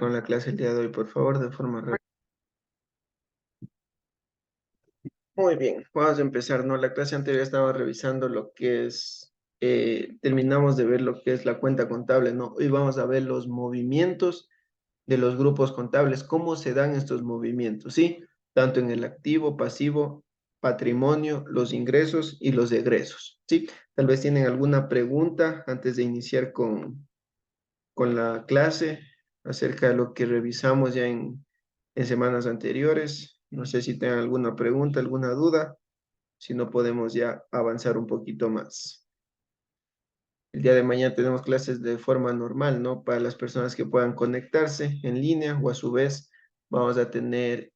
con la clase el día de hoy, por favor, de forma rápida. Muy bien, vamos a empezar, ¿no? La clase anterior estaba revisando lo que es, terminamos de ver lo que es la cuenta contable, ¿no? Hoy vamos a ver los movimientos de los grupos contables, cómo se dan estos movimientos, ¿sí? Tanto en el activo, pasivo, patrimonio, los ingresos y los egresos, ¿sí? Tal vez tienen alguna pregunta antes de iniciar con la clase acerca de lo que revisamos ya en semanas anteriores. No sé si tengan alguna pregunta, alguna duda, si no podemos ya avanzar un poquito más. El día de mañana tenemos clases de forma normal, ¿no? Para las personas que puedan conectarse en línea o a su vez vamos a tener,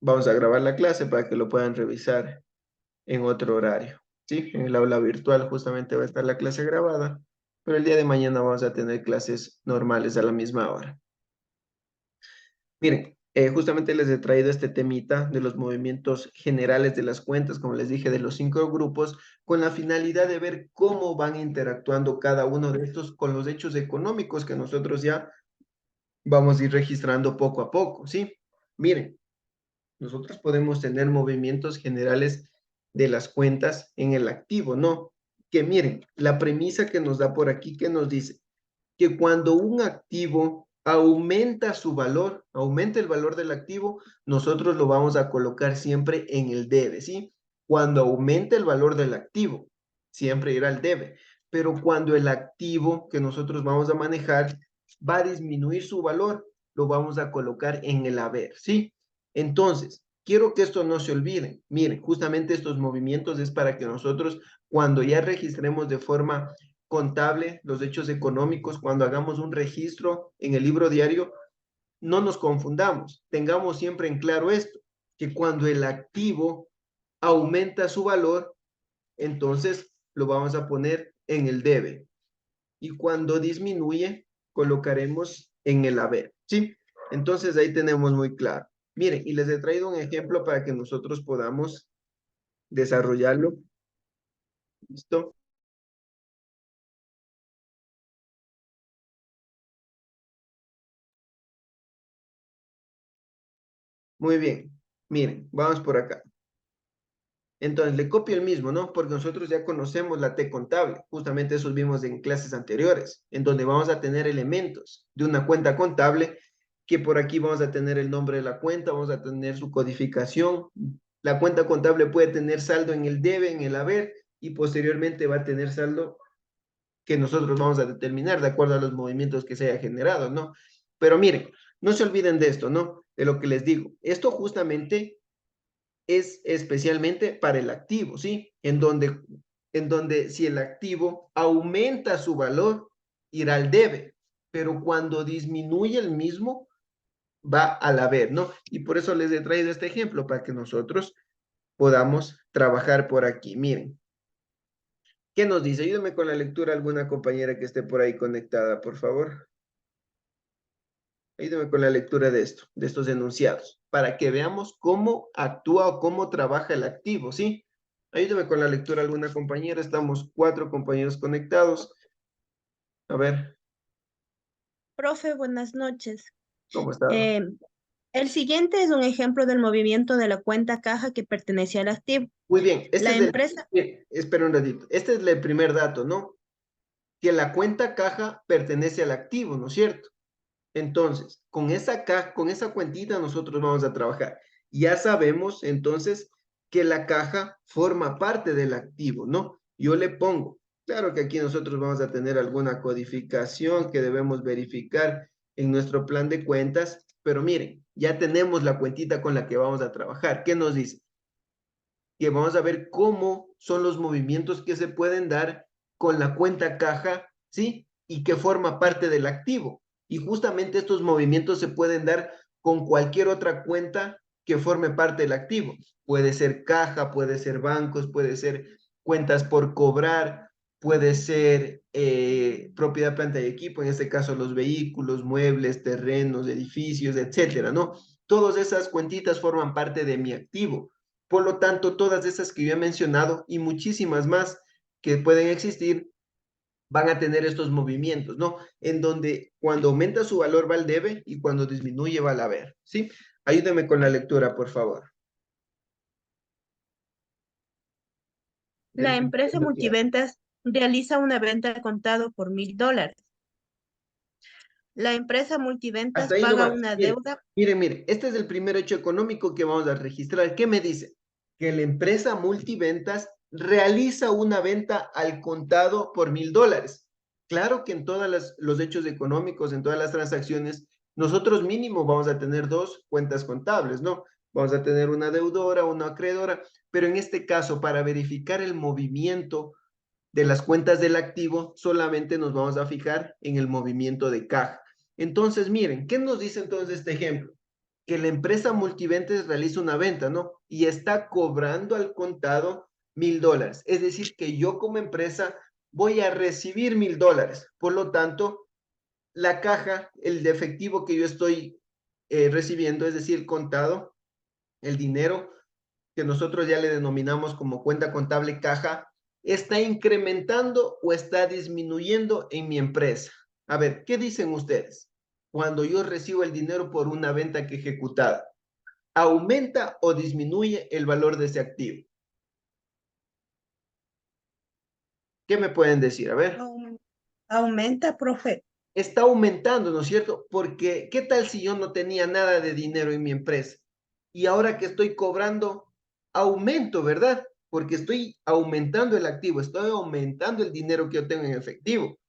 vamos a grabar la clase para que lo puedan revisar en otro horario, ¿sí? En el aula virtual justamente va a estar la clase grabada, pero el día de mañana vamos a tener clases normales a la misma hora. Miren, justamente les he traído este temita de los movimientos generales de las cuentas, como les dije, de los 5 grupos, con la finalidad de ver cómo van interactuando cada uno de estos con los hechos económicos que nosotros ya vamos a ir registrando poco a poco, ¿sí? Miren, nosotros podemos tener movimientos generales de las cuentas en el activo, ¿no? Que miren, la premisa que nos da por aquí, que nos dice que cuando un activo aumenta su valor, aumenta el valor del activo, nosotros lo vamos a colocar siempre en el debe, ¿sí? Cuando aumenta el valor del activo, siempre irá al debe. Pero cuando el activo que nosotros vamos a manejar va a disminuir su valor, lo vamos a colocar en el haber, ¿sí? Entonces, quiero que esto no se olvide. Miren, justamente estos movimientos es para que nosotros, cuando ya registremos de forma contable los hechos económicos, cuando hagamos un registro en el libro diario, no nos confundamos. Tengamos siempre en claro esto, que cuando el activo aumenta su valor, entonces lo vamos a poner en el debe. Y cuando disminuye, colocaremos en el haber, ¿sí? Entonces ahí tenemos muy claro. Miren, y les he traído un ejemplo para que nosotros podamos desarrollarlo. ¿Listo? Muy bien. Miren, vamos por acá. Entonces le copio el mismo, ¿no? Porque nosotros ya conocemos la T contable. Justamente eso vimos en clases anteriores, en donde vamos a tener elementos de una cuenta contable, que por aquí vamos a tener el nombre de la cuenta, vamos a tener su codificación. La cuenta contable puede tener saldo en el debe, en el haber, y posteriormente va a tener saldo que nosotros vamos a determinar de acuerdo a los movimientos que se haya generado, ¿no? Pero miren, no se olviden de esto, ¿no? De lo que les digo. Esto justamente es especialmente para el activo, ¿sí? En donde si el activo aumenta su valor, irá al debe, pero cuando disminuye el mismo, va al haber, ¿no? Y por eso les he traído este ejemplo, para que nosotros podamos trabajar por aquí. Miren, ¿qué nos dice? Ayúdame con la lectura alguna compañera que esté por ahí conectada, por favor. Ayúdame con la lectura de esto, de estos enunciados, para que veamos cómo actúa o cómo trabaja el activo, ¿sí? Ayúdame con la lectura alguna compañera, estamos 4 compañeros conectados. A ver, Profe, buenas noches. ¿cómo está? Eh, el siguiente es un ejemplo del movimiento de la cuenta caja que pertenece al activo. Muy bien, La empresa, espera un ratito, este es el primer dato, ¿no? Que la cuenta caja pertenece al activo, ¿no es cierto? Entonces, con esa cuentita nosotros vamos a trabajar. Ya sabemos entonces que la caja forma parte del activo, ¿no? Yo le pongo, claro que aquí nosotros vamos a tener alguna codificación que debemos verificar en nuestro plan de cuentas, pero miren, ya tenemos la cuentita con la que vamos a trabajar. ¿Qué nos dice? Que vamos a ver cómo son los movimientos que se pueden dar con la cuenta caja, ¿sí? Y que forma parte del activo. Y justamente estos movimientos se pueden dar con cualquier otra cuenta que forme parte del activo. Puede ser caja, puede ser bancos, puede ser cuentas por cobrar, puede ser propiedad, planta y equipo, en este caso los vehículos, muebles, terrenos, edificios, etcétera, ¿no? Todas esas cuentitas forman parte de mi activo. Por lo tanto, todas esas que yo he mencionado y muchísimas más que pueden existir van a tener estos movimientos, ¿no? En donde cuando aumenta su valor va al debe y cuando disminuye va al haber, ¿sí? Ayúdeme con la lectura, por favor. La Del empresa primero que hay. multiventas realiza una venta de contado por $1,000. La empresa Hasta multiventas ahí paga nomás. una Mire, deuda. mire, mire. Este es el primer hecho económico que vamos a registrar. ¿Qué me dice? Que la empresa multiventas realiza una venta al contado por $1,000. Claro que en todos los hechos económicos, en todas las transacciones, nosotros mínimo vamos a tener dos cuentas contables, ¿no? Vamos a tener una deudora, una acreedora, pero en este caso, para verificar el movimiento de las cuentas del activo, solamente nos vamos a fijar en el movimiento de caja. Entonces, miren, ¿qué nos dice entonces este ejemplo? Que la empresa multiventes realiza una venta, ¿no? Y está cobrando al contado $1,000. Es decir, que yo como empresa voy a recibir $1,000. Por lo tanto, la caja, el efectivo que yo estoy recibiendo, es decir, contado, el dinero que nosotros ya le denominamos como cuenta contable caja, está incrementando o está disminuyendo en mi empresa. A ver, ¿qué dicen ustedes? Cuando yo recibo el dinero por una venta que he ejecutado, ¿aumenta o disminuye el valor de ese activo? ¿Qué me pueden decir? A ver. Aumenta, profe. Está aumentando, ¿no es cierto? Porque, ¿qué tal si yo no tenía nada de dinero en mi empresa? Y ahora que estoy cobrando, aumento, ¿verdad? Porque estoy aumentando el activo, estoy aumentando el dinero que yo tengo en efectivo.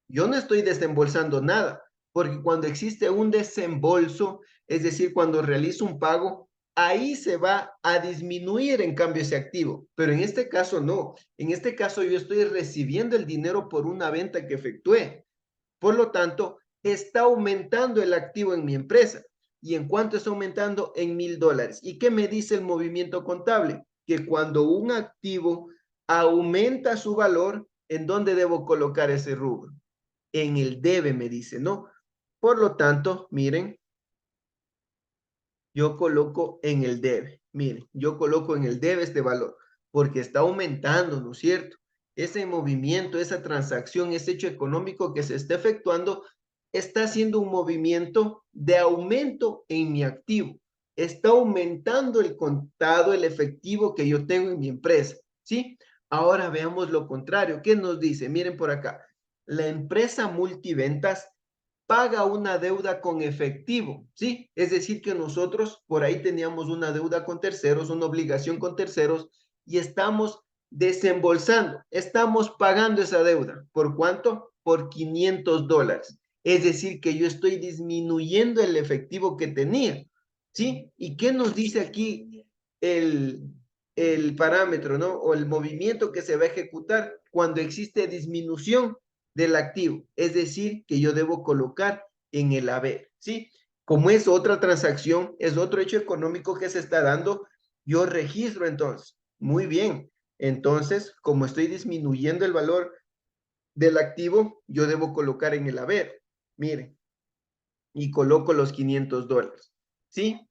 Yo no estoy desembolsando nada, porque cuando existe un desembolso, es decir, cuando realizo un pago, ahí se va a disminuir en cambio ese activo. Pero en este caso no. En este caso yo estoy recibiendo el dinero por una venta que efectué. Por lo tanto, está aumentando el activo en mi empresa. ¿Y en cuánto está aumentando? En $1,000. ¿Y qué me dice el movimiento contable? Que cuando un activo aumenta su valor, ¿en dónde debo colocar ese rubro? En el debe, me dice, ¿no? Por lo tanto, miren, yo coloco en el debe. Miren, yo coloco en el debe este valor, porque está aumentando, ¿no es cierto? Ese movimiento, esa transacción, ese hecho económico que se está efectuando, está haciendo un movimiento de aumento en mi activo. Está aumentando el contado, el efectivo que yo tengo en mi empresa, ¿sí? Ahora veamos lo contrario. ¿Qué nos dice? Miren por acá. La empresa multiventas paga una deuda con efectivo, ¿sí? Es decir, que nosotros por ahí teníamos una deuda con terceros, una obligación con terceros y estamos desembolsando, estamos pagando esa deuda. ¿Por cuánto? Por $500. Es decir, que yo estoy disminuyendo el efectivo que tenía, ¿sí? ¿Y qué nos dice aquí el, el parámetro, ¿no? O el movimiento que se va a ejecutar cuando existe disminución del activo, es decir, que yo debo colocar en el haber, ¿sí? Como es otra transacción, es otro hecho económico que se está dando, yo registro entonces. Muy bien. Entonces, como estoy disminuyendo el valor del activo, yo debo colocar en el haber. Miren, y coloco los $500, ¿sí?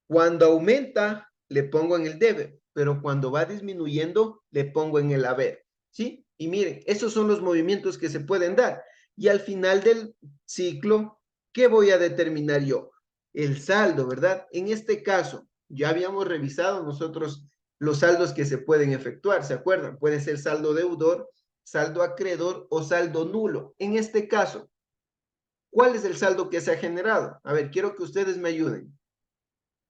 Cuando aumenta, le pongo en el debe, pero cuando va disminuyendo, le pongo en el haber, ¿sí? Y miren, esos son los movimientos que se pueden dar. Y al final del ciclo, ¿qué voy a determinar yo? El saldo, ¿verdad? En este caso, ya habíamos revisado nosotros los saldos que se pueden efectuar, ¿se acuerdan? Puede ser saldo deudor, saldo acreedor o saldo nulo. En este caso, ¿cuál es el saldo que se ha generado? A ver, quiero que ustedes me ayuden.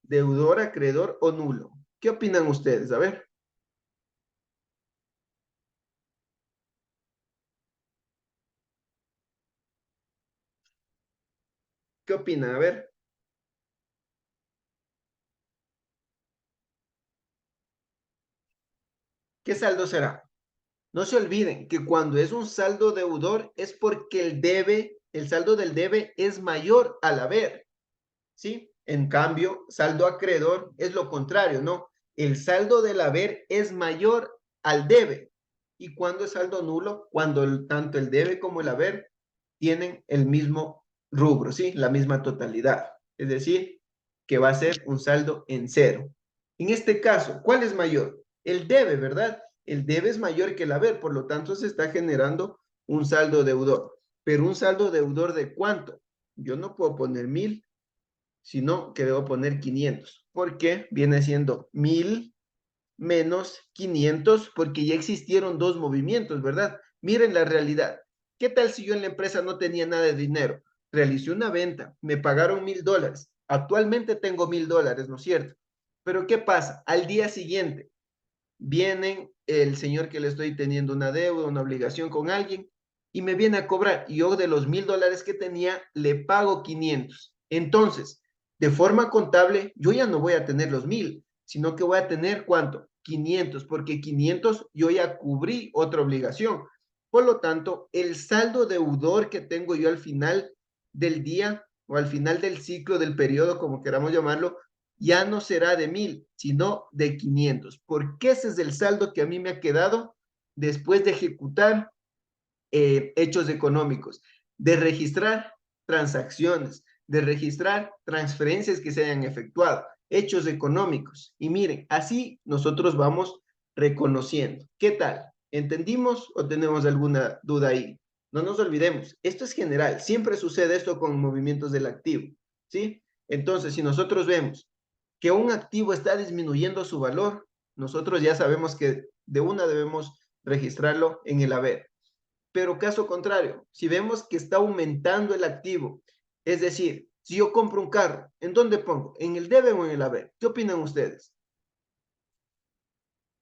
Deudor, acreedor o nulo. ¿Qué opinan ustedes? A ver, ¿qué opinan? A ver, ¿qué saldo será? No se olviden que cuando es un saldo deudor es porque el debe, el saldo del debe es mayor al haber, ¿sí? En cambio, saldo acreedor es lo contrario, ¿no? El saldo del haber es mayor al debe. ¿Y cuándo es saldo nulo? Cuando tanto el debe como el haber tienen el mismo rubro, ¿sí? La misma totalidad. Es decir, que va a ser un saldo en cero. En este caso, ¿cuál es mayor? El debe, ¿verdad? El debe es mayor que el haber, por lo tanto se está generando un saldo deudor. Pero un saldo deudor ¿de cuánto? Yo no puedo poner 1000, sino que debo poner 500. ¿Por qué? Viene siendo 1000 menos 500, porque ya existieron dos movimientos, ¿verdad? Miren la realidad. ¿Qué tal si yo en la empresa no tenía nada de dinero? Realicé una venta, me pagaron $1000. Actualmente tengo $1000, ¿no es cierto? Pero ¿qué pasa? Al día siguiente, viene el señor que le estoy teniendo una deuda, una obligación con alguien, y me viene a cobrar. Y yo de los $1000 que tenía, le pago 500. Entonces, de forma contable, yo ya no voy a tener los 1000, sino que voy a tener ¿cuánto? 500, porque 500 yo ya cubrí otra obligación. Por lo tanto, el saldo deudor que tengo yo al final del día o al final del ciclo, del periodo, como queramos llamarlo, ya no será de 1000, sino de 500, porque ese es el saldo que a mí me ha quedado después de ejecutar hechos económicos, de registrar transacciones, de registrar transferencias que se hayan efectuado, hechos económicos. Y miren, así nosotros vamos reconociendo. ¿Qué tal? ¿Entendimos o tenemos alguna duda ahí? No nos olvidemos, esto es general, siempre sucede esto con movimientos del activo, ¿sí? Entonces, si nosotros vemos que un activo está disminuyendo su valor, nosotros ya sabemos que de una debemos registrarlo en el haber. Pero caso contrario, si vemos que está aumentando el activo, es decir, si yo compro un carro, ¿en dónde pongo? ¿En el debe o en el haber? ¿Qué opinan ustedes?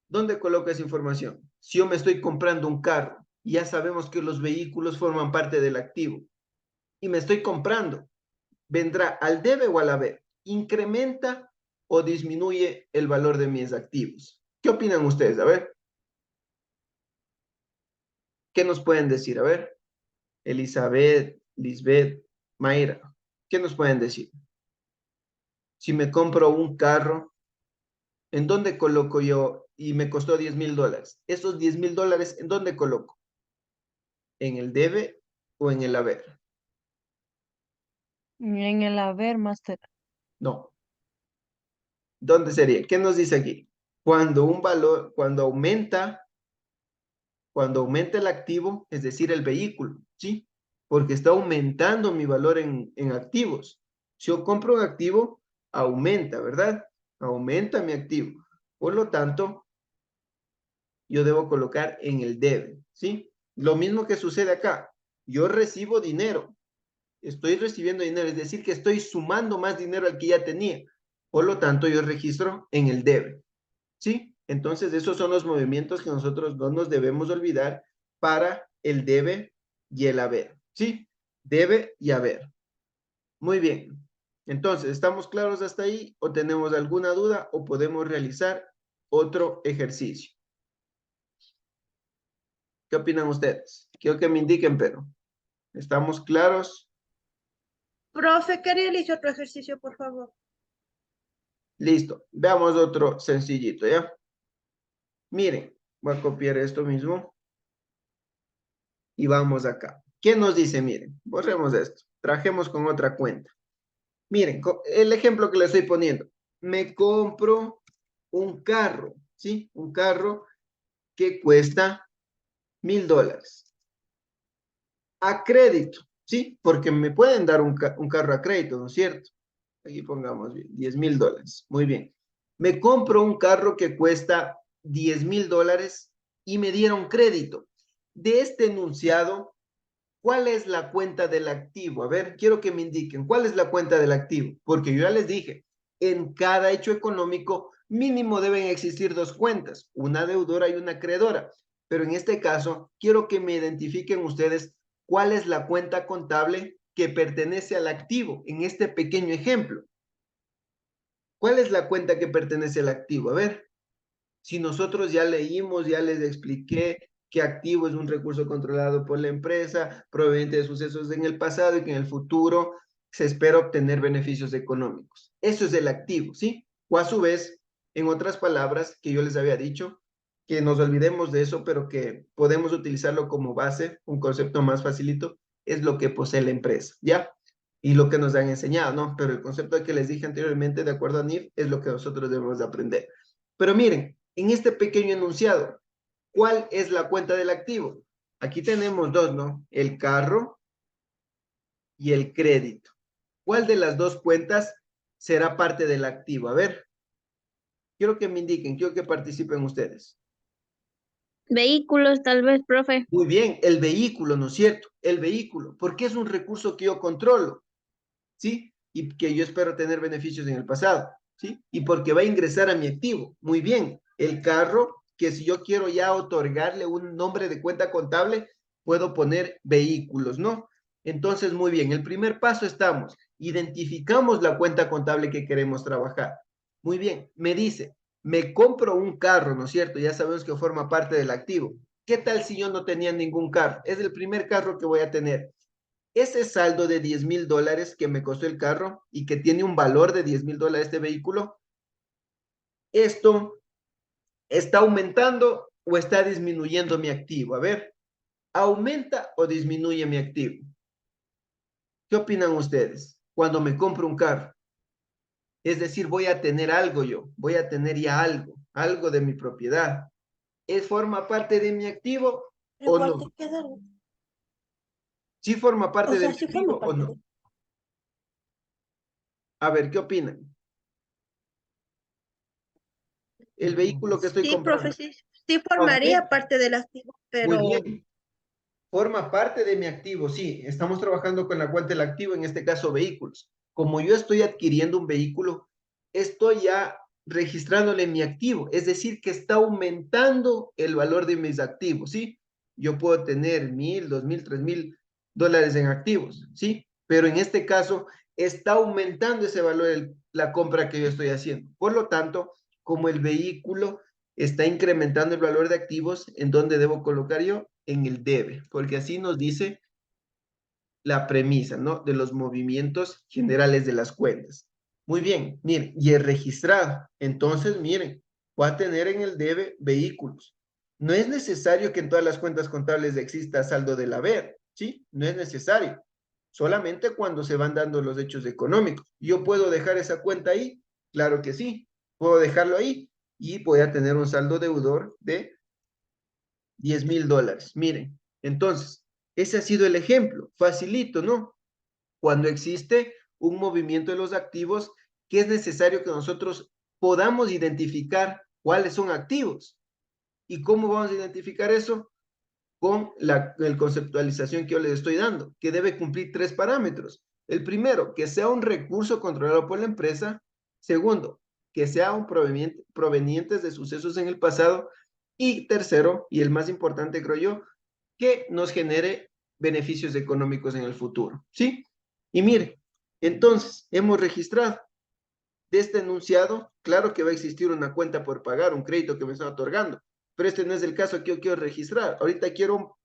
¿Dónde coloco esa información? Si yo me estoy comprando un carro, ya sabemos que los vehículos forman parte del activo, y me estoy comprando, ¿vendrá al debe o al haber? ¿Incrementa o disminuye el valor de mis activos? ¿Qué opinan ustedes? A ver, ¿qué nos pueden decir? A ver, Elizabeth, Lisbeth, Mayra, ¿qué nos pueden decir? Si me compro un carro, ¿en dónde coloco yo? Y me costó $10,000. Esos $10,000, ¿en dónde coloco? ¿En el debe o en el haber? En el haber, máster. No. ¿Dónde sería? ¿Qué nos dice aquí? Cuando un valor, cuando aumenta el activo, es decir, el vehículo, ¿sí? Porque está aumentando mi valor en activos. Si yo compro un activo, aumenta, ¿verdad? Aumenta mi activo. Por lo tanto, yo debo colocar en el debe, ¿sí? Lo mismo que sucede acá. Yo recibo dinero, estoy recibiendo dinero, es decir, que estoy sumando más dinero al que ya tenía. Por lo tanto, yo registro en el debe, ¿sí? Entonces, esos son los movimientos que nosotros no nos debemos olvidar para el debe y el haber, ¿sí? Debe y haber. Muy bien. Entonces, ¿estamos claros hasta ahí o tenemos alguna duda o podemos realizar otro ejercicio? ¿Qué opinan ustedes? Quiero que me indiquen, pero ¿estamos claros? Profe, ¿qué realiza otro ejercicio, por favor? Listo. Veamos otro sencillito, ¿ya? Miren, voy a copiar esto mismo y vamos acá. ¿Qué nos dice? Miren, borremos esto. Trajemos con otra cuenta. Miren, el ejemplo que le estoy poniendo. Me compro un carro, ¿sí? Un carro que cuesta $1,000. A crédito, ¿sí? Porque me pueden dar un carro a crédito, ¿no es cierto? Aquí pongamos bien, $10,000. Muy bien. Me compro un carro que cuesta $10,000 y me dieron crédito. De este enunciado, ¿cuál es la cuenta del activo? A ver, quiero que me indiquen, ¿cuál es la cuenta del activo? Porque yo ya les dije, en cada hecho económico mínimo deben existir dos cuentas, una deudora y una acreedora. Pero en este caso, quiero que me identifiquen ustedes cuál es la cuenta contable que pertenece al activo en este pequeño ejemplo. ¿Cuál es la cuenta que pertenece al activo? A ver, si nosotros ya leímos, ya les expliqué que activo es un recurso controlado por la empresa, proveniente de sucesos en el pasado y que en el futuro se espera obtener beneficios económicos. Eso es el activo, ¿sí? O a su vez, en otras palabras que yo les había dicho, que nos olvidemos de eso, pero que podemos utilizarlo como base, un concepto más facilito, es lo que posee la empresa, ¿ya? Y lo que nos han enseñado, ¿no? Pero el concepto que les dije anteriormente, de acuerdo a NIF, es lo que nosotros debemos de aprender. Pero miren, en este pequeño enunciado, ¿cuál es la cuenta del activo? Aquí tenemos dos, ¿no? El carro y el crédito. ¿Cuál de las dos cuentas será parte del activo? A ver, quiero que me indiquen, quiero que participen ustedes. Vehículos, tal vez, profe. Muy bien, el vehículo, ¿no es cierto? El vehículo, porque es un recurso que yo controlo, ¿sí? Y que yo espero tener beneficios en el pasado, ¿sí? Y porque va a ingresar a mi activo. Muy bien, el carro, que si yo quiero ya otorgarle un nombre de cuenta contable, puedo poner vehículos, ¿no? Entonces, muy bien, el primer paso estamos, identificamos la cuenta contable que queremos trabajar. Muy bien, me dice, me compro un carro, ¿no es cierto? Ya sabemos que forma parte del activo. ¿Qué tal si yo no tenía ningún carro? Es el primer carro que voy a tener. Ese saldo de $10,000 que me costó el carro y que tiene un valor de $10,000 este vehículo, esto está aumentando o está disminuyendo mi activo. A ver, ¿aumenta o disminuye mi activo? ¿Qué opinan ustedes? Cuando me compro un carro, es decir, voy a tener algo yo, voy a tener ya algo de mi propiedad. ¿Es forma parte de mi activo o Igual te no? queda, ¿Sí forma o parte de sea, mi sí forma activo o parte de... no? A ver, ¿qué opinan? El vehículo que estoy Sí, profe, comprando. sí, sí formaría Aumenta. parte del activo, Muy pero bien. Forma parte de mi activo, sí. Estamos trabajando con la cuenta del activo, en este caso vehículos. Como yo estoy adquiriendo un vehículo, estoy ya registrándole mi activo, es decir, que está aumentando el valor de mis activos, ¿sí? Yo puedo tener 1,000, 2,000, 3,000 dólares en activos, ¿sí? Pero en este caso está aumentando ese valor de la compra que yo estoy haciendo. Por lo tanto, como el vehículo está incrementando el valor de activos, ¿en dónde debo colocar yo? En el debe, porque así nos dice la premisa, ¿no? De los movimientos generales de las cuentas. Muy bien, miren, y el registrado. Entonces, miren, va a tener en el debe vehículos. No es necesario que en todas las cuentas contables exista saldo del haber, ¿sí? No es necesario. Solamente cuando se van dando los hechos económicos. ¿Yo puedo dejar esa cuenta ahí? Claro que sí. Puedo dejarlo ahí y voy a tener un saldo deudor de $10,000. Miren, entonces, ese ha sido el ejemplo, facilito, ¿no? Cuando existe un movimiento de los activos, que es necesario que nosotros podamos identificar cuáles son activos. ¿Y cómo vamos a identificar eso? Con la conceptualización que yo les estoy dando, que debe cumplir tres parámetros. El primero, que sea un recurso controlado por la empresa. Segundo, que sea un provenientes de sucesos en el pasado. Y tercero, y el más importante creo yo, que nos genere beneficios económicos en el futuro. ¿Sí? Y mire, entonces hemos registrado de este enunciado, claro que va a existir una cuenta por pagar, un crédito que me está otorgando, pero este no es el caso que yo quiero registrar. Ahorita quiero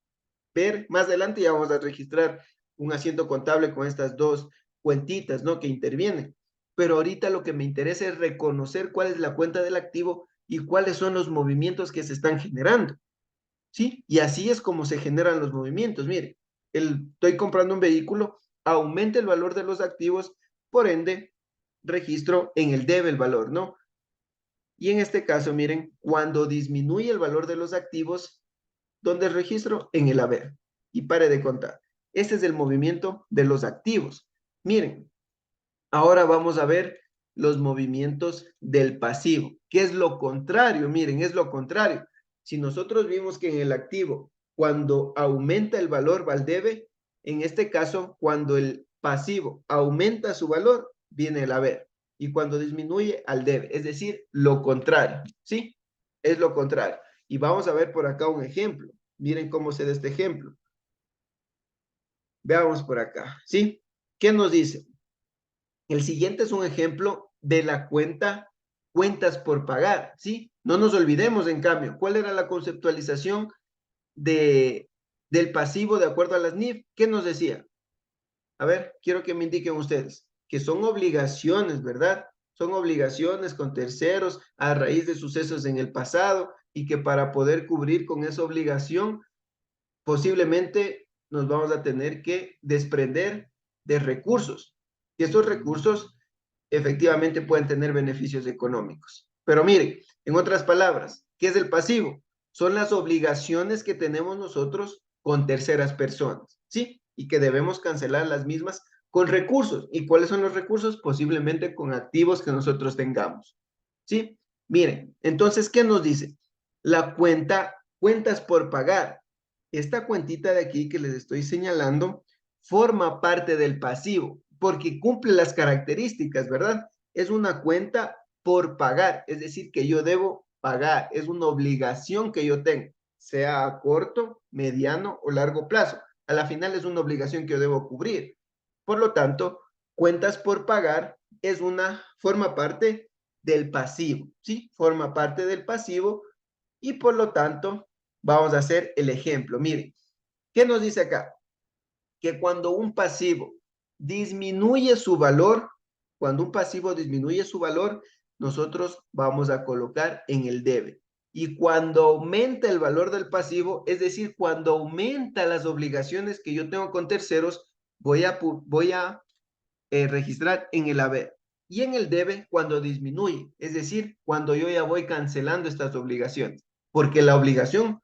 ver, más adelante ya vamos a registrar un asiento contable con estas dos cuentitas, ¿no? Que intervienen. Pero ahorita lo que me interesa es reconocer cuál es la cuenta del activo y cuáles son los movimientos que se están generando, ¿sí? Y así es como se generan los movimientos. Mire, estoy comprando un vehículo, aumenta el valor de los activos, por ende, registro en el debe el valor, ¿no? Y en este caso, miren, cuando disminuye el valor de los activos, ¿dónde registro? En el haber. Y pare de contar. Este es el movimiento de los activos. Miren, ahora vamos a ver los movimientos del pasivo. ¿Qué es lo contrario? Miren, es lo contrario. Si nosotros vimos que en el activo, cuando aumenta el valor, va al debe, en este caso, cuando el pasivo aumenta su valor, viene el haber. Y cuando disminuye, al debe. Es decir, lo contrario. ¿Sí? Es lo contrario. Y vamos a ver por acá un ejemplo. Miren cómo se da este ejemplo. Veamos por acá. ¿Sí? ¿Qué nos dice? El siguiente es un ejemplo de la cuentas por pagar, ¿sí? No nos olvidemos, en cambio, ¿cuál era la conceptualización de, del pasivo de acuerdo a las NIF? ¿Qué nos decía? A ver, quiero que me indiquen ustedes, que son obligaciones, ¿verdad? Son obligaciones con terceros a raíz de sucesos en el pasado y que para poder cubrir con esa obligación, posiblemente nos vamos a tener que desprender de recursos. Y estos recursos efectivamente pueden tener beneficios económicos. Pero miren, en otras palabras, ¿qué es el pasivo? Son las obligaciones que tenemos nosotros con terceras personas, ¿sí? Y que debemos cancelar las mismas con recursos. ¿Y cuáles son los recursos? Posiblemente con activos que nosotros tengamos, ¿sí? Miren, entonces, ¿qué nos dice? La cuentas por pagar. Esta cuentita de aquí que les estoy señalando forma parte del pasivo porque cumple las características, ¿verdad? Es una cuenta por pagar, es decir, que yo debo pagar, es una obligación que yo tengo, sea a corto, mediano o largo plazo. A la final es una obligación que yo debo cubrir. Por lo tanto, cuentas por pagar forma parte del pasivo, ¿sí? Forma parte del pasivo y por lo tanto vamos a hacer el ejemplo. Miren, ¿qué nos dice acá? Que cuando un pasivo disminuye su valor, cuando un pasivo disminuye su valor, nosotros vamos a colocar en el debe. Y cuando aumenta el valor del pasivo, es decir, cuando aumenta las obligaciones que yo tengo con terceros, voy a registrar en el haber. Y en el debe cuando disminuye, es decir, cuando yo ya voy cancelando estas obligaciones, porque la obligación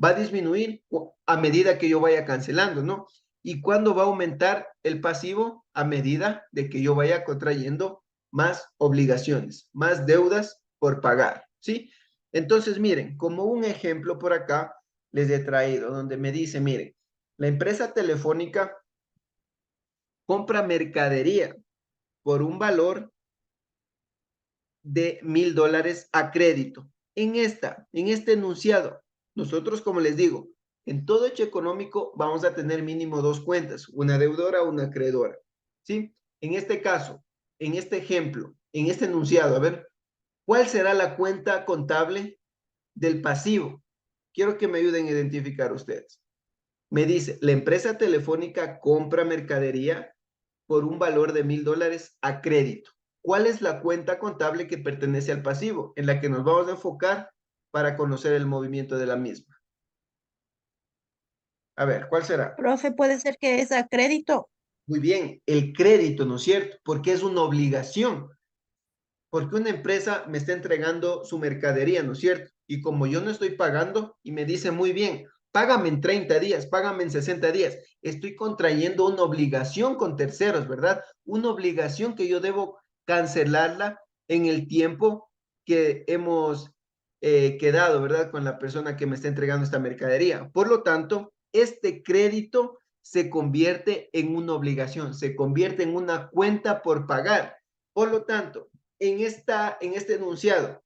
va a disminuir a medida que yo vaya cancelando, ¿no? ¿Y cuándo va a aumentar el pasivo? A medida de que yo vaya contrayendo más obligaciones, más deudas por pagar, ¿sí? Entonces, miren, como un ejemplo por acá les he traído, donde me dice, miren, la empresa telefónica compra mercadería por un valor de $1,000 a crédito. En este enunciado, nosotros, como les digo, en todo hecho económico vamos a tener mínimo dos cuentas, una deudora, una acreedora, ¿sí? En este caso, en este ejemplo, en este enunciado, a ver, ¿cuál será la cuenta contable del pasivo? Quiero que me ayuden a identificar ustedes. Me dice, la empresa telefónica compra mercadería por un valor de $1,000 a crédito. ¿Cuál es la cuenta contable que pertenece al pasivo en la que nos vamos a enfocar para conocer el movimiento de la misma? A ver, ¿cuál será? Profe, puede ser que es a crédito. Muy bien, el crédito, ¿no es cierto? Porque es una obligación, porque una empresa me está entregando su mercadería, ¿no es cierto? Y como yo no estoy pagando y me dice muy bien, págame en 30 días, págame en 60 días, estoy contrayendo una obligación con terceros, ¿verdad? Una obligación que yo debo cancelarla en el tiempo que hemos quedado, ¿verdad? Con la persona que me está entregando esta mercadería. Por lo tanto, este crédito se convierte en una obligación, se convierte en una cuenta por pagar. Por lo tanto, en este enunciado,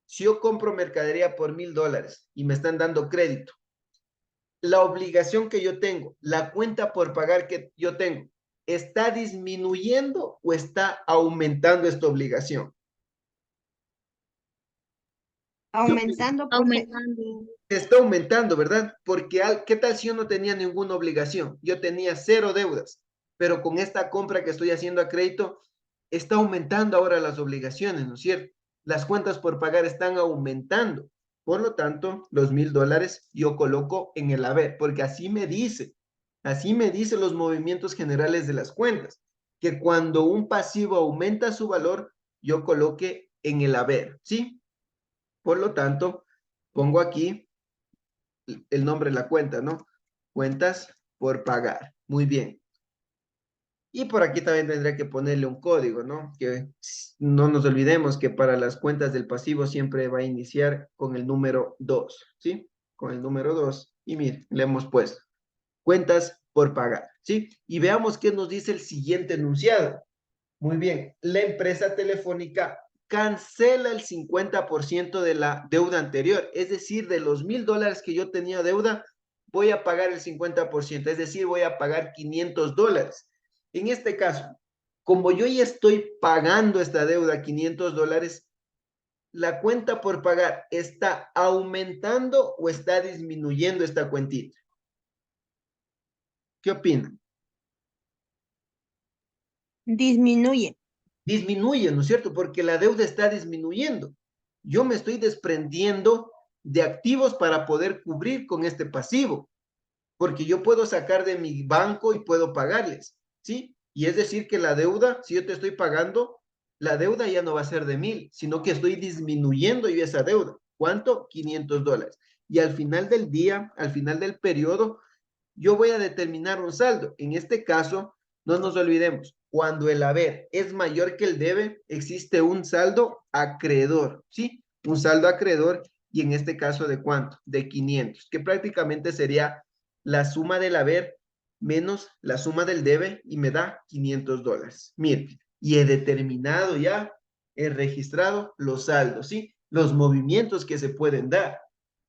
si yo compro mercadería por $1,000 y me están dando crédito, la obligación que yo tengo, la cuenta por pagar que yo tengo, ¿está disminuyendo o está aumentando esta obligación? ¿Qué opina? Aumentando, profe. Aumentando. Está aumentando, ¿verdad? Porque ¿qué tal si yo no tenía ninguna obligación? Yo tenía cero deudas, pero con esta compra que estoy haciendo a crédito, está aumentando ahora las obligaciones, ¿no es cierto? Las cuentas por pagar están aumentando. Por lo tanto, los $1,000 yo coloco en el haber, porque así me dice los movimientos generales de las cuentas, que cuando un pasivo aumenta su valor, yo coloque en el haber, ¿sí? Por lo tanto, pongo aquí el nombre de la cuenta, ¿no? Cuentas por pagar. Muy bien. Y por aquí también tendría que ponerle un código, ¿no? Que no nos olvidemos que para las cuentas del pasivo siempre va a iniciar con el número 2, ¿sí? Con el número 2. Y miren, le hemos puesto cuentas por pagar, ¿sí? Y veamos qué nos dice el siguiente enunciado. Muy bien, la empresa telefónica cancela el 50% de la deuda anterior, es decir, de los $1,000 que yo tenía deuda, voy a pagar el 50%, es decir, voy a pagar $500. En este caso, como yo ya estoy pagando esta deuda, $500, ¿la cuenta por pagar está aumentando o está disminuyendo esta cuentita? ¿Qué opinan? Disminuye. Disminuye, ¿no es cierto? Porque la deuda está disminuyendo. Yo me estoy desprendiendo de activos para poder cubrir con este pasivo, porque yo puedo sacar de mi banco y puedo pagarles, ¿sí? Y es decir que la deuda, si yo te estoy pagando, la deuda ya no va a ser de 1,000, sino que estoy disminuyendo yo esa deuda. ¿Cuánto? $500. Y al final del día, al final del periodo, yo voy a determinar un saldo. En este caso, no nos olvidemos, cuando el haber es mayor que el debe, existe un saldo acreedor, ¿sí? Un saldo acreedor, y en este caso, ¿de cuánto? De 500, que prácticamente sería la suma del haber menos la suma del debe y me da $500. Mire, y he determinado ya, he registrado los saldos, ¿sí? Los movimientos que se pueden dar.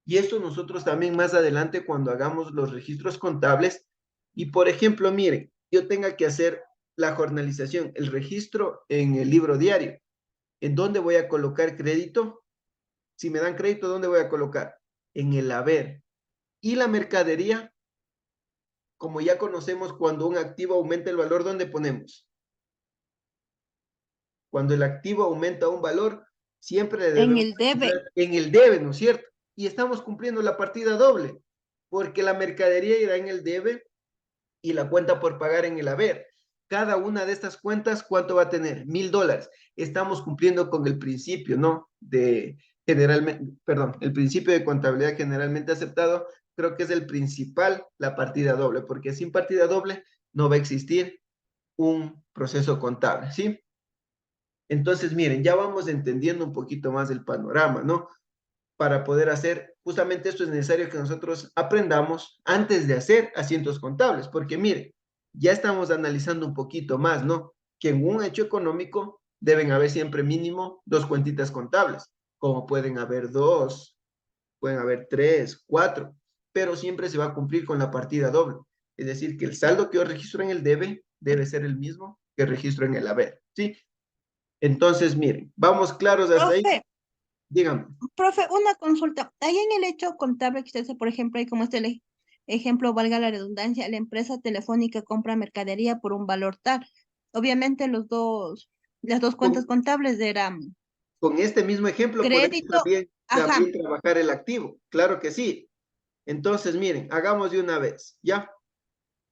Y esto nosotros también más adelante cuando hagamos los registros contables y por ejemplo, miren, yo tenga que hacer la jornalización, el registro en el libro diario. ¿En dónde voy a colocar crédito? Si me dan crédito, ¿dónde voy a colocar? En el haber. Y la mercadería, como ya conocemos, cuando un activo aumenta el valor, ¿dónde ponemos? Cuando el activo aumenta un valor, siempre le En debemos el debe. en el debe, ¿no es cierto? Y estamos cumpliendo la partida doble, porque la mercadería irá en el debe y la cuenta por pagar en el haber. Cada una de estas cuentas, ¿cuánto va a tener? $1,000. Estamos cumpliendo con el principio, ¿no? De generalmente, perdón, el principio de contabilidad generalmente aceptado, creo que es el principal, la partida doble, porque sin partida doble no va a existir un proceso contable, ¿sí? Entonces, miren, ya vamos entendiendo un poquito más el panorama, ¿no? Para poder hacer, justamente esto es necesario que nosotros aprendamos antes de hacer asientos contables, porque miren, ya estamos analizando un poquito más, ¿no? Que en un hecho económico deben haber siempre mínimo dos cuentitas contables, como pueden haber dos, pueden haber tres, cuatro, pero siempre se va a cumplir con la partida doble. Es decir, que el saldo que yo registro en el debe ser el mismo que registro en el haber, ¿sí? Entonces, miren, vamos claros hasta ahí. Profe, Díganme. profe, una consulta. Ahí en el hecho contable que usted hace, por ejemplo, ahí como este ejemplo, valga la redundancia, la empresa telefónica compra mercadería por un valor tal. Obviamente las dos cuentas Con, contables eran con este mismo ejemplo podemos crédito, ajá, también trabajar el activo. Claro que sí. Entonces, miren, hagamos de una vez, ¿ya?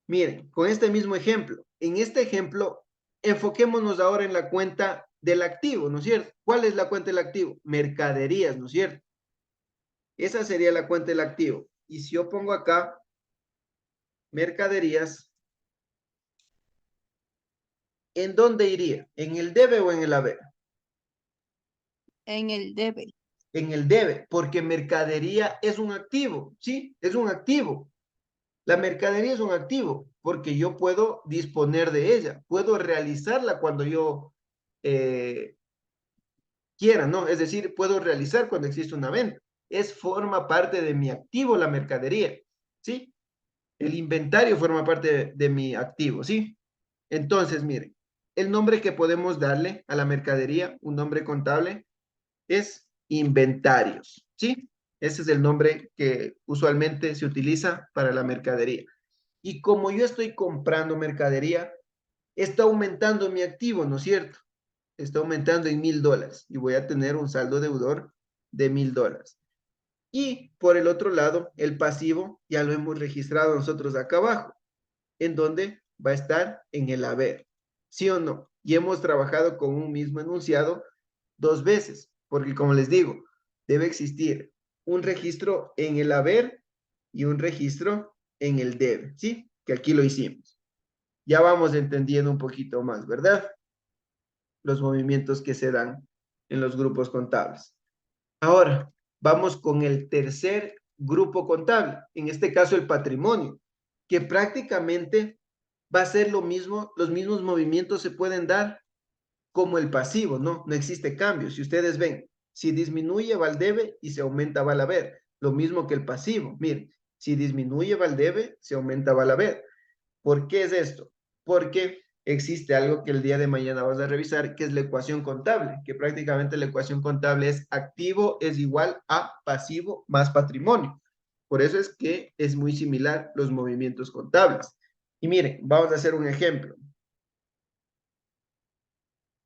Miren, con este mismo ejemplo. En este ejemplo, enfoquémonos ahora en la cuenta del activo, ¿no es cierto? ¿Cuál es la cuenta del activo? Mercaderías, ¿no es cierto? Esa sería la cuenta del activo. Y si yo pongo acá mercaderías, ¿en dónde iría? ¿En el debe o en el haber? en el debe. En el debe, porque mercadería es un activo, ¿sí? Es un activo. La mercadería es un activo, porque yo puedo disponer de ella, puedo realizarla cuando yo eh, quiera, ¿no? Es decir, puedo realizar cuando existe una venta. Forma parte de mi activo la mercadería, ¿sí? El inventario forma parte de mi activo, ¿sí? Entonces, miren, el nombre que podemos darle a la mercadería, un nombre contable, es inventarios, ¿sí? Ese es el nombre que usualmente se utiliza para la mercadería. Y como yo estoy comprando mercadería, está aumentando mi activo, ¿no es cierto? Está aumentando en $1,000 y voy a tener un saldo deudor de $1,000. Y por el otro lado, el pasivo ya lo hemos registrado nosotros acá abajo, en donde va a estar en el haber, ¿sí o no? Y hemos trabajado con un mismo enunciado dos veces, porque como les digo, debe existir un registro en el haber y un registro en el debe, ¿sí? Que aquí lo hicimos. Ya vamos entendiendo un poquito más, ¿verdad? Los movimientos que se dan en los grupos contables. Ahora, vamos con el tercer grupo contable, en este caso el patrimonio, que prácticamente va a ser lo mismo, los mismos movimientos se pueden dar como el pasivo, ¿no? No existe cambio. Si ustedes ven, si disminuye va al debe y se aumenta va al haber. Lo mismo que el pasivo. Miren, si disminuye va al debe, se aumenta va al haber. ¿Por qué es esto? Porque existe algo que el día de mañana vas a revisar, que es la ecuación contable, que prácticamente la ecuación contable es activo es igual a pasivo más patrimonio. Por eso es que es muy similar los movimientos contables. Y miren, vamos a hacer un ejemplo.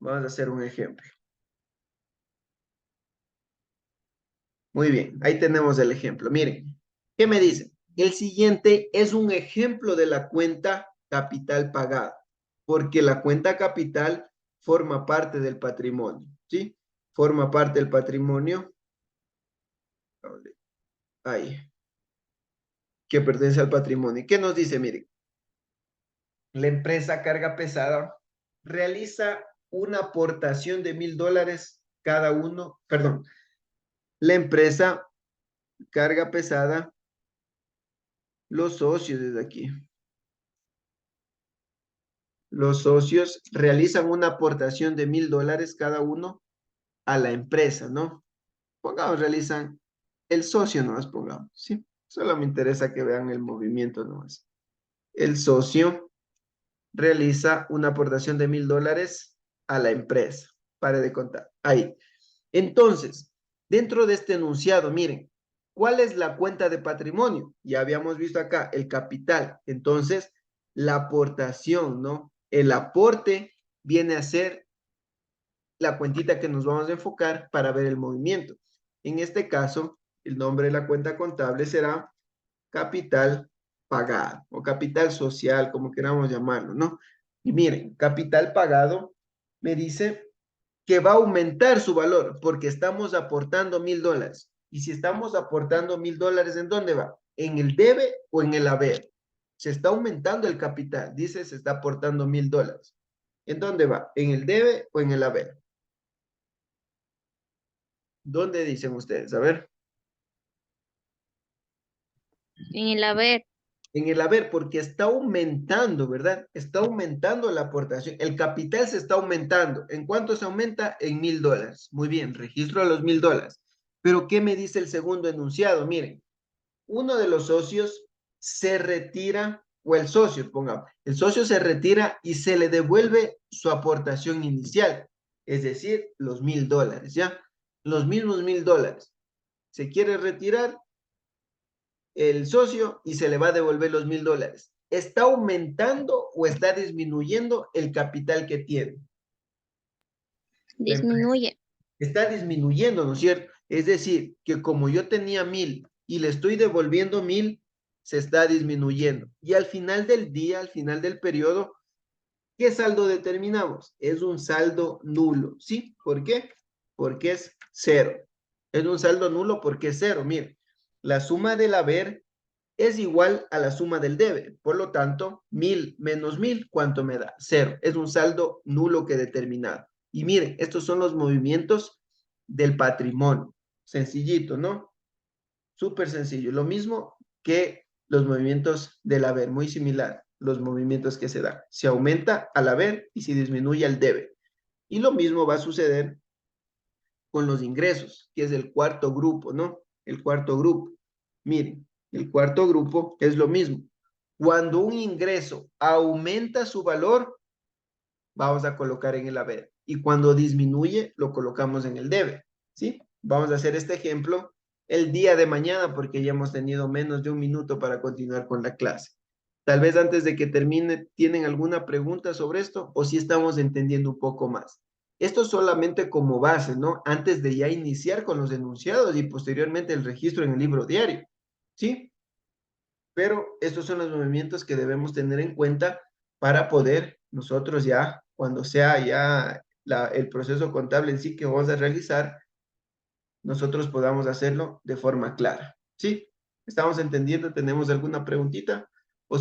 Vamos a hacer un ejemplo. Muy bien, ahí tenemos el ejemplo. Miren, ¿qué me dice? El siguiente es un ejemplo de la cuenta capital pagada, porque la cuenta capital forma parte del patrimonio, ¿sí? Forma parte del patrimonio. Ahí. que pertenece al patrimonio. ¿Qué nos dice? Miren, la empresa carga pesada realiza una aportación de $1,000 cada uno, perdón, la empresa carga pesada, los socios desde aquí. Los socios realizan una aportación de $1,000 cada uno a la empresa, ¿no? Pongamos, realizan el socio, nomás pongamos, ¿sí? Solo me interesa que vean el movimiento nomás. El socio realiza una aportación de $1,000 a la empresa. Pare de contar. Ahí. Entonces, dentro de este enunciado, miren, ¿cuál es la cuenta de patrimonio? Ya habíamos visto acá el capital. Entonces, la aportación, ¿no? El aporte viene a ser la cuentita que nos vamos a enfocar para ver el movimiento. En este caso, el nombre de la cuenta contable será capital pagado o capital social, como queramos llamarlo, ¿no? Y miren, capital pagado me dice que va a aumentar su valor porque estamos aportando $1,000. Y si estamos aportando $1,000, ¿en dónde va? ¿En el debe o en el haber? Se está aumentando el capital, dice se está aportando $1,000. ¿En dónde va? ¿En el debe o en el haber? ¿Dónde dicen ustedes? A ver. En el haber. En el haber, porque está aumentando, ¿verdad? Está aumentando la aportación. El capital se está aumentando. ¿En cuánto se aumenta? En $1,000. Muy bien, registro a los $1,000. Pero, ¿qué me dice el segundo enunciado? Miren, uno de los socios se retira, o el socio, pongamos, el socio se retira y se le devuelve su aportación inicial, es decir, los $1,000, ¿ya? Los mismos $1,000. Se quiere retirar el socio y se le va a devolver los $1,000. ¿Está aumentando o está disminuyendo el capital que tiene? Disminuye. Está disminuyendo, ¿no es cierto? Es decir, que como yo tenía 1,000 y le estoy devolviendo 1,000, se está disminuyendo. Y al final del día, al final del periodo, ¿qué saldo determinamos? Es un saldo nulo, ¿sí? ¿Por qué? Porque es cero. Es un saldo nulo porque es cero. Mire, la suma del haber es igual a la suma del debe. Por lo tanto, 1,000 menos 1,000, ¿cuánto me da? Cero. Es un saldo nulo que he determinado. Y miren, estos son los movimientos del patrimonio. Sencillito, ¿no? Súper sencillo. Lo mismo que los movimientos del haber, muy similar, los movimientos que se dan. Se aumenta al haber y se disminuye al debe. Y lo mismo va a suceder con los ingresos, que es el cuarto grupo, ¿no? El cuarto grupo. Miren, el cuarto grupo es lo mismo. Cuando un ingreso aumenta su valor, vamos a colocar en el haber. Y cuando disminuye, lo colocamos en el debe. ¿Sí? Vamos a hacer este ejemplo el día de mañana porque ya hemos tenido menos de un minuto para continuar con la clase. Tal vez antes de que termine, ¿tienen alguna pregunta sobre esto o si estamos entendiendo un poco más? Esto solamente como base, ¿no? Antes de ya iniciar con los enunciados y posteriormente el registro en el libro diario. ¿Sí? Pero estos son los movimientos que debemos tener en cuenta para poder nosotros ya, cuando sea ya el proceso contable en sí que vamos a realizar, nosotros podamos hacerlo de forma clara. ¿Sí? ¿Estamos entendiendo? ¿Tenemos alguna preguntita?